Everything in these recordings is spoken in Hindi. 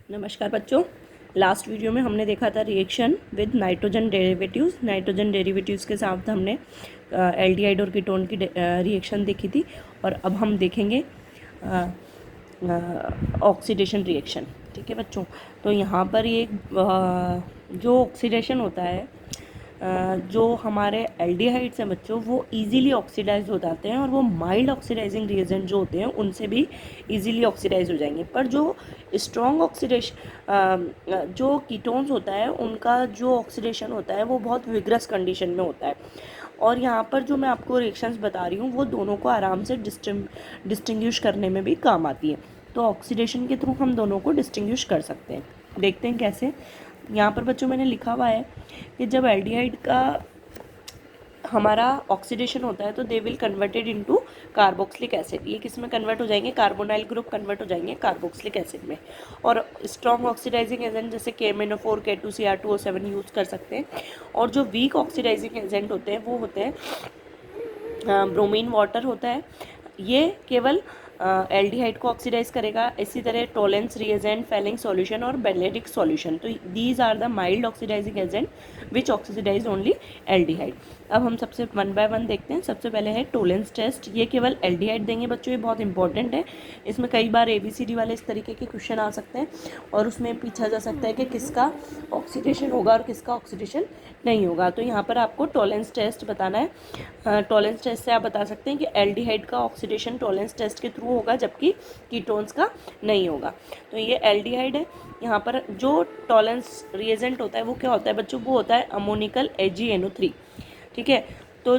नमस्कार बच्चों। लास्ट वीडियो में हमने देखा था reaction with nitrogen derivatives. Nitrogen derivatives के साथ हमने एल्डिहाइड और कीटोन की रिएक्शन देखी थी और अब हम देखेंगे ऑक्सीडेशन रिएक्शन। ठीक है बच्चों, तो यहाँ पर ये जो ऑक्सीडेशन होता है, जो हमारे एल्डिहाइड्स हैं बच्चों, वो इजीली ऑक्सीडाइज हो जाते हैं और वो माइल्ड ऑक्सीडाइजिंग रिएजेंट जो होते हैं उनसे भी इजीली ऑक्सीडाइज हो जाएंगे। पर जो स्ट्रॉन्ग ऑक्सीडेशन जो कीटोन्स होता है उनका जो ऑक्सीडेशन होता है वो बहुत विग्रस कंडीशन में होता है। और यहाँ पर जो मैं आपको रिएक्शंस बता रही हूँ वो दोनों को आराम से डिस्टिंग्विश करने में भी काम आती है। तो ऑक्सीडेशन के थ्रू हम दोनों को डिस्टिंग्विश कर सकते हैं। देखते हैं कैसे। यहाँ पर बच्चों मैंने लिखा हुआ है कि जब एल्डिहाइड का हमारा ऑक्सीडेशन होता है तो they will converted into carboxylic acid. ये किस में कन्वर्ट हो जाएंगे? कार्बोनाइल ग्रुप कन्वर्ट हो जाएंगे कार्बोक्सिलिक एसिड में। और स्ट्रॉन्ग ऑक्सीडाइजिंग एजेंट जैसे KMnO4 K2Cr2O7 यूज़ कर सकते हैं। और जो वीक ऑक्सीडाइजिंग एजेंट होते हैं वो होते हैं ब्रोमीन वाटर होता है। ये केवल एल्डिहाइड को ऑक्सीडाइज करेगा। इसी तरह टोलेंस रिएजेंट, फेलिंग सॉल्यूशन और बेनेडिक्ट सॉल्यूशन, तो these are the mild oxidising agent which oxidise only aldehyde. अब हम सबसे वन बाय वन देखते हैं। सबसे पहले है टोलेंस टेस्ट। ये केवल एल्डिहाइड देंगे बच्चों, ये बहुत इंपॉर्टेंट है। इसमें कई बार ABCD वाले इस तरीके के क्वेश्चन आ सकते हैं और उसमें पूछा जा सकता है कि किसका ऑक्सीडेशन होगा और किसका ऑक्सीडेशन नहीं होगा। तो यहाँ पर आपको टोलेंस टेस्ट बताना है। टोलेंस टेस्ट से आप बता सकते हैं कि एल्डिहाइड का ऑक्सीडेशन टोलेंस टेस्ट के थ्रू होगा जबकि कीटोन्स का नहीं होगा। तो ये एल्डिहाइड है। यहाँ पर जो टोलेंस रिएजेंट होता है वो क्या होता है बच्चों? वो होता है अमोनिकल AgNO3। ठीक है, तो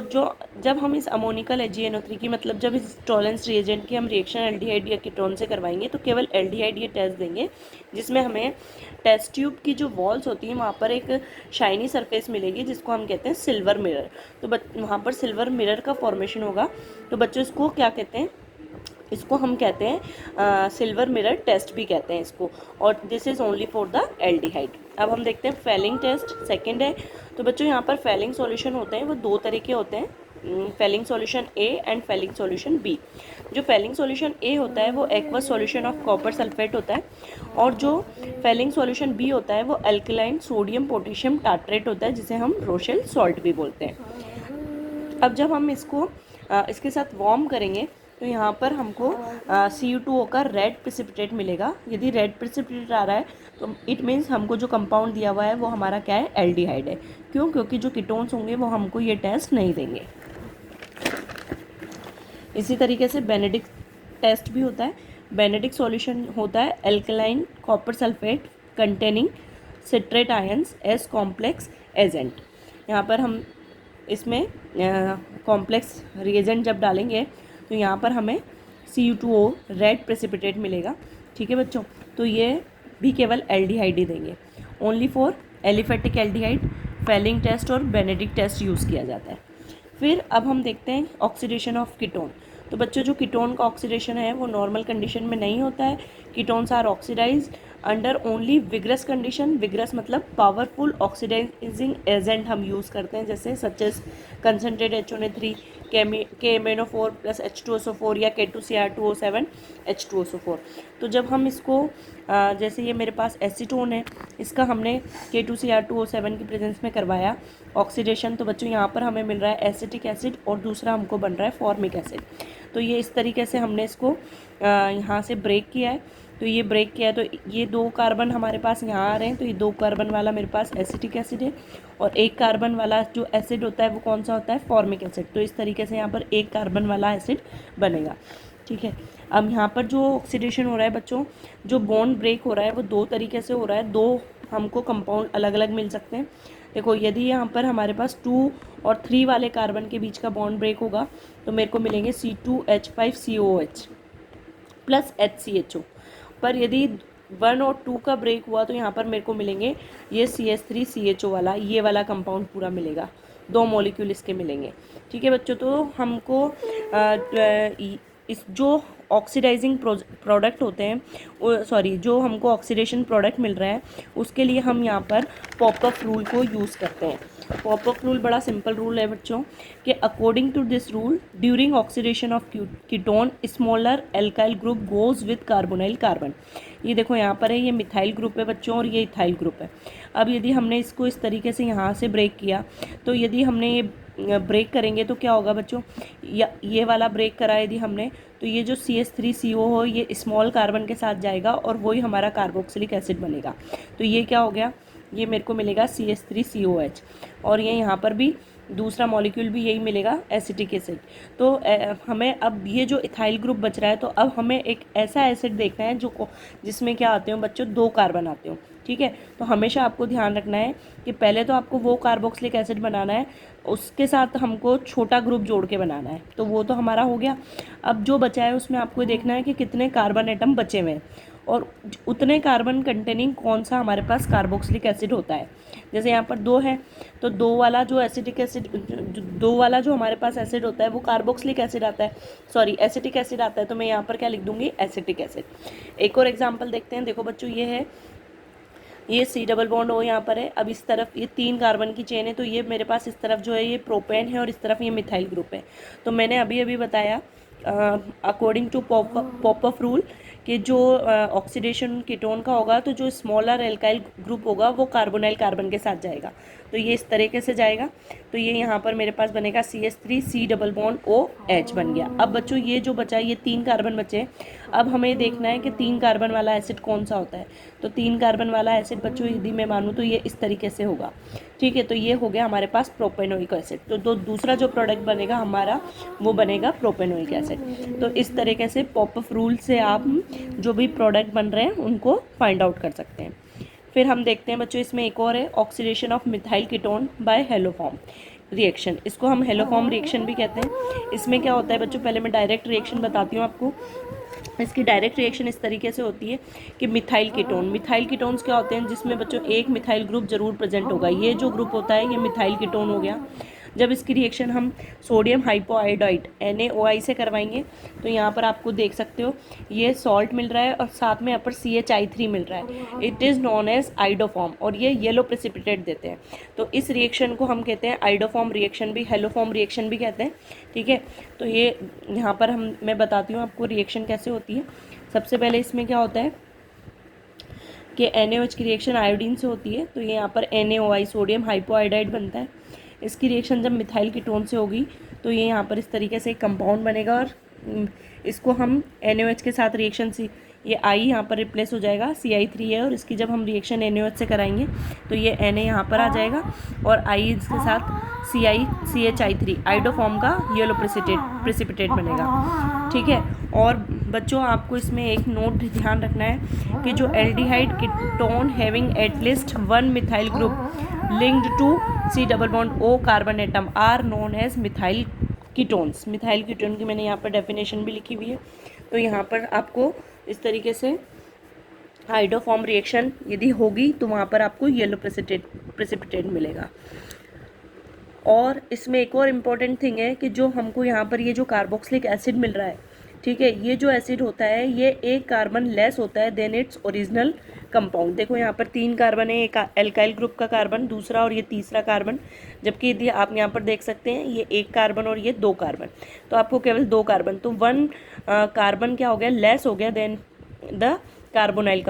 जब हम इस अमोनिकल AgNO3 की मतलब जब इस टोलेंस रिएजेंट की हम रिएक्शन एल्डिहाइड या कीटोन से करवाएंगे तो केवल एल्डिहाइड ये टेस्ट देंगे जिसमें हमें टेस्ट ट्यूब की जो वॉल्स होती हैं वहाँ पर एक शाइनी सरफेस मिलेगी जिसको हम कहते हैं सिल्वर मिरर। तो वहाँ पर सिल्वर मिरर का फॉर्मेशन होगा। तो बच्चों इसको क्या कहते हैं? इसको हम कहते हैं सिल्वर मिरर टेस्ट भी कहते हैं इसको। और this is only for the aldehyde. अब हम देखते हैं फेलिंग टेस्ट। सेकंड है। तो बच्चों यहाँ पर फेलिंग सॉल्यूशन होते हैं वो दो तरह के होते हैं, Fehling solution A and Fehling solution B। जो फेलिंग सॉल्यूशन A होता है वो aqueous solution of copper sulphate होता है और जो फेलिंग सॉल्यूशन B होता है वो अल्कलाइन सोडियम पोटेशियम टार्ट्रेट होता है जिसे हम रोशेल सॉल्ट भी बोलते हैं। अब जब हम इसको इसके साथ वार्म करेंगे तो यहाँ पर हमको CU2O का रेड प्रेसिपिटेट मिलेगा। यदि रेड प्रेसिपिटेट आ रहा है तो इट मीन्स हमको जो कंपाउंड दिया हुआ है वो हमारा क्या है? एल्डिहाइड है। क्यों? क्योंकि जो कीटोन्स होंगे वो हमको ये टेस्ट नहीं देंगे। इसी तरीके से बेनेडिक्ट टेस्ट भी होता है। बेनेडिक्ट सॉल्यूशन होता है alkaline copper sulphate containing citrate ions S complex agent. यहाँ पर हम इसमें कॉम्प्लेक्स रिएजेंट जब डालेंगे तो यहाँ पर हमें CU2O रेड प्रेसिपिटेट मिलेगा। ठीक है बच्चों, तो ये भी केवल एल्डिहाइड ही देंगे। Only for aliphatic aldehyde Fehling test और बेनेडिक्ट टेस्ट यूज़ किया जाता है। फिर अब हम देखते हैं ऑक्सीडेशन ऑफ कीटोन। तो बच्चों जो कीटोन का ऑक्सीडेशन है वो नॉर्मल कंडीशन में नहीं होता है। Ketones are oxidise under only vigorous condition. Vigorous मतलब पावरफुल ऑक्सीडाइजिंग एजेंट हम यूज़ करते हैं जैसे such as concentrate HNO3 KMnO4 plus H2SO4 या K2Cr2O7 H2SO4। तो जब हम इसको जैसे ये मेरे पास एसीटोन है, इसका हमने K2Cr2O7 की प्रेजेंस में करवाया ऑक्सीडेशन, तो बच्चों यहाँ पर हमें मिल रहा है एसिटिक एसिड और दूसरा हमको बन रहा है फॉर्मिक एसिड। तो ये इस तरीके से हमने इसको यहाँ से ब्रेक किया है। तो ये ब्रेक किया है तो ये दो कार्बन हमारे पास यहाँ आ रहे हैं। तो ये दो कार्बन वाला मेरे पास एसिटिक एसिड है और एक कार्बन वाला जो एसिड होता है वो कौन सा होता है? Formic acid. तो इस तरीके से यहाँ पर एक कार्बन वाला एसिड बनेगा। ठीक है, अब यहाँ पर जो ऑक्सीडेशन हो रहा है बच्चों, जो बॉन्ड ब्रेक हो रहा है वो दो तरीके से हो रहा है। दो हमको कंपाउंड अलग अलग मिल सकते हैं। देखो, यदि यहाँ पर हमारे पास 2 और 3 वाले कार्बन के बीच का बॉन्ड ब्रेक होगा तो मेरे को मिलेंगे C2H5COOH प्लस HCHO। पर यदि 1 और 2 का ब्रेक हुआ तो यहाँ पर मेरे को मिलेंगे ये CH3CHO वाला, ये वाला कंपाउंड पूरा मिलेगा। 2 मॉलिक्यूल इसके मिलेंगे। ठीक है बच्चों, तो हमको इस जो ऑक्सीडाइजिंग प्रोडक्ट होते हैं, सॉरी जो हमको ऑक्सीडेशन प्रोडक्ट मिल रहा है उसके लिए हम यहाँ पर पॉपअप रूल को यूज़ करते हैं। पॉपअप रूल बड़ा सिंपल रूल है बच्चों कि according to this rule during oxidation of ketone smaller alkyl group goes with carbonyl carbon. ये देखो यहाँ पर है, ये मिथाइल ग्रुप है बच्चों और ये इथाइल ग्रुप है। अब यदि हमने इसको इस तरीके से यहाँ से ब्रेक किया तो यदि हमने ये ब्रेक करेंगे तो क्या होगा बच्चों, या ये वाला ब्रेक करा यदि हमने तो ये जो CH3CO हो ये स्मॉल कार्बन के साथ जाएगा और वही हमारा कार्बोक्सिलिक एसिड बनेगा। तो ये क्या हो गया, ये मेरे को मिलेगा CH3COH और ये यहाँ पर भी दूसरा मॉलिक्यूल भी यही मिलेगा एसिटिक एसिड। तो हमें अब ये जो इथाइल ग्रुप बच रहा है तो अब हमें एक ऐसा एसिड देखना है जो जिसमें क्या आते हो बच्चों, 2 कार्बन आते हो। ठीक है, तो हमेशा आपको ध्यान रखना है कि पहले तो आपको वो कार्बोक्सिलिक एसिड बनाना है, उसके साथ हमको छोटा ग्रुप जोड़ के बनाना है, तो वो तो हमारा हो गया। अब जो बचा है उसमें आपको देखना है कि कितने कार्बन एटम बचे हुए हैं और उतने कार्बन कंटेनिंग कौन सा हमारे पास कार्बोक्सिलिक एसिड होता है। जैसे यहाँ पर 2 है तो 2 वाला जो एसिटिक एसिड, 2 वाला जो हमारे पास एसिड होता है वो कार्बोक्सिलिक एसिड आता है, सॉरी एसिटिक एसिड आता है, तो मैं यहाँ पर क्या लिख दूंगी, एसिटिक एसिड। एक और एग्जाम्पल देखते हैं। देखो बच्चों ये है, ये C+O यहाँ पर है। अब इस तरफ ये 3 कार्बन की चेन है तो ये मेरे पास इस तरफ जो है ये प्रोपेन है और इस तरफ ये मिथाइल ग्रुप है। तो मैंने अभी अभी बताया अकॉर्डिंग टू पॉपअप रूल कि जो ऑक्सीडेशन कीटोन का होगा तो जो स्मॉलर एल्काइल ग्रुप होगा वो कार्बोनाइल कार्बन के साथ जाएगा, तो ये इस तरीके से जाएगा। तो ये यहाँ पर मेरे पास बनेगा CH3C+OH बन गया। अब बच्चों ये जो बचा ये 3 कार्बन बचे, अब हमें देखना है कि 3 कार्बन वाला एसिड कौन सा होता है। तो 3 कार्बन वाला एसिड बच्चों यदि मैं मानूँ तो ये इस तरीके से होगा। ठीक है, तो ये हो गया हमारे पास प्रोपेनोइक एसिड। तो दूसरा जो प्रोडक्ट बनेगा हमारा वो बनेगा प्रोपेनोइक एसिड। तो इस तरीके से पॉपअप रूल से आप जो भी प्रोडक्ट बन रहे हैं उनको फाइंड आउट कर सकते हैं। फिर हम देखते हैं बच्चों इसमें एक और है oxidation of methyl ketone by haloform reaction. इसको हम हेलोफॉर्म रिएक्शन भी कहते हैं। इसमें क्या होता है बच्चों, पहले मैं डायरेक्ट रिएक्शन बताती हूँ आपको। इसकी डायरेक्ट रिएक्शन इस तरीके से होती है कि मिथाइल कीटोन्स क्या होते हैं, जिसमें बच्चों एक मिथाइल ग्रुप जरूर प्रेजेंट होगा। ये जो ग्रुप होता है ये मिथाइल कीटोन हो गया। जब इसकी रिएक्शन हम सोडियम हाइपोआयोडाइड NaOI से करवाएंगे तो यहाँ पर आपको देख सकते हो ये सॉल्ट मिल रहा है और साथ में यहाँ पर CHI3 मिल रहा है। It is known as iodoform और ये येलो प्रेसिपिटेट देते हैं। तो इस रिएक्शन को हम कहते हैं आइडोफॉर्म रिएक्शन भी, हेलोफॉर्म रिएक्शन भी कहते हैं। ठीक है, तो ये यहाँ पर मैं बताती हूँ आपको रिएक्शन कैसे होती है। सबसे पहले इसमें क्या होता है कि NaOH की रिएक्शन आयोडीन से होती है, तो ये यहाँ पर NaOI सोडियम हाइपोआयोडाइड बनता है। इसकी रिएक्शन जब मिथाइल कीटोन से होगी तो ये यहाँ पर इस तरीके से एक कंपाउंड बनेगा और इसको हम NaOH के साथ रिएक्शन से ये I यहाँ पर रिप्लेस हो जाएगा, CI3 है और इसकी जब हम रिएक्शन NaOH से कराएंगे तो ये Na यहाँ पर आ जाएगा और I इसके साथ CHI3 आइडोफॉर्म का येलो प्रेसिपिटेट बनेगा। ठीक है, और बच्चों आपको इसमें एक नोट ध्यान रखना है कि जो aldehyde ketone having at least 1 methyl group linked to C+O carbon atom are known as methyl ketones. Methyl ketone की मैंने यहाँ पर डेफिनेशन भी लिखी हुई है। तो यहाँ पर आपको इस तरीके से आइडोफॉर्म रिएक्शन यदि होगी तो वहाँ पर आपको येलो प्रेसिपिटेट मिलेगा। और इसमें एक और इम्पॉर्टेंट थिंग है कि जो हमको यहाँ पर ये जो कार्बोक्सिलिक एसिड मिल रहा है, ठीक है, ये जो एसिड होता है ये एक कार्बन लेस होता है देन इट्स ओरिजिनल कंपाउंड। देखो यहाँ पर 3 कार्बन है, एक एल्काइल ग्रुप का कार्बन, दूसरा और ये तीसरा कार्बन, जबकि यदि आप यहाँ पर देख सकते हैं ये 1 कार्बन और ये 2 कार्बन, तो आपको केवल 2 कार्बन, तो 1 कार्बन क्या हो गया, लेस हो गया देन द कार्बोनाइल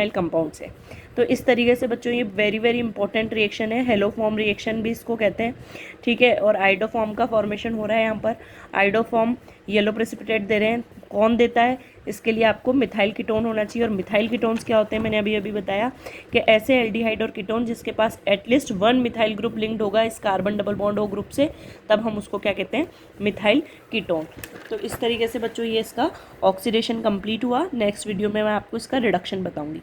कंपाउंड से। तो इस तरीके से बच्चों ये वेरी वेरी इंपॉर्टेंट रिएक्शन है, हेलोफॉर्म रिएक्शन भी इसको कहते हैं। ठीक है, और आइडोफॉर्म का फॉर्मेशन हो रहा है। यहाँ पर आइडोफॉर्म येलो प्रेसिपिटेट दे रहे हैं, कौन देता है, इसके लिए आपको मिथाइल कीटोन होना चाहिए। और मिथाइल कीटोन्स क्या होते हैं, मैंने अभी अभी बताया कि ऐसे एल्डिहाइड और कीटोन जिसके पास एटलीस्ट 1 मिथाइल ग्रुप लिंक्ड होगा इस carbon double bond O group से, तब हम उसको क्या कहते हैं, मिथाइल कीटोन। तो इस तरीके से बच्चों ये इसका ऑक्सीडेशन कंप्लीट हुआ। नेक्स्ट वीडियो में मैं आपको इसका रिडक्शन बताऊंगी।